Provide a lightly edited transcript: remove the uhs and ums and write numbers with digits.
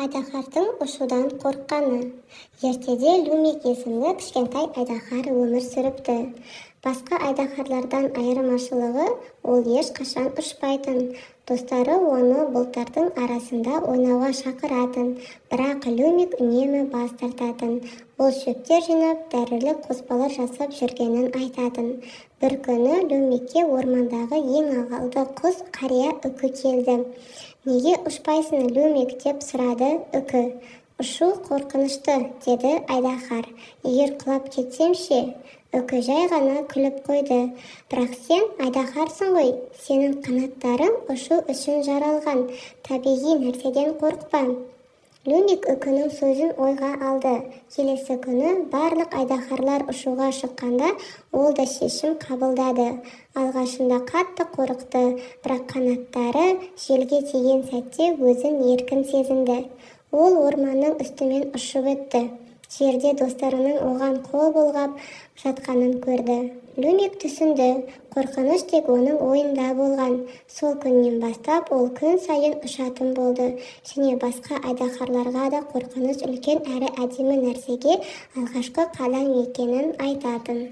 Айдаһардың ұшудан қорыққаны. Ертеде Люмик есімді кішкентай айдаһар өмір сүріпті. Басқа айдаһарлардан айырмашылығы, ол ешқашан ұшпайтын. Достары оны бұлттардың арасында ойнауға шақыратын, бірақ Люмик үнемі бас тартатын. Ол шөптер жинап, дәрілік қоспалар жасап жүргенін айтатын. Бір күні Люмикке ормандағы ең ақылды құс қария үкі келді. «Неге ұшпайсың, Люмик?» деп сұрады үкі. «Ұшу қорқынышты», деді айдаһар. «Егер құлап кетсем ше?» Үкі жай ғана күліп қойды. «Бірақ сен айдаһарсың ғой, сенің қанаттарың ұшу үшін жаралған, табиғи нәрседен қорықпа». Люмик үкінің сөзін ойға алды. Келесі күні барлық айдаһарлар ұшуға шыққанда, ол да шешім қабылдады. Алғашында қатты қорықты, бірақ қанаттары желге тиген сәтте өзін еркін сезінді. Ол орманның үстімен ұшып өтті. Жерде достарының оған қол бұлғап жатқанын көрді. Люмик түсінді, қорқыныш тек оның ойында болған. Сол күннен бастап ол күн сайын ұшатын болды. Және басқа айдаһарларға да қорқыныш үлкен әрі әдемі нәрсеге алғашқы қадам екенін айтатын.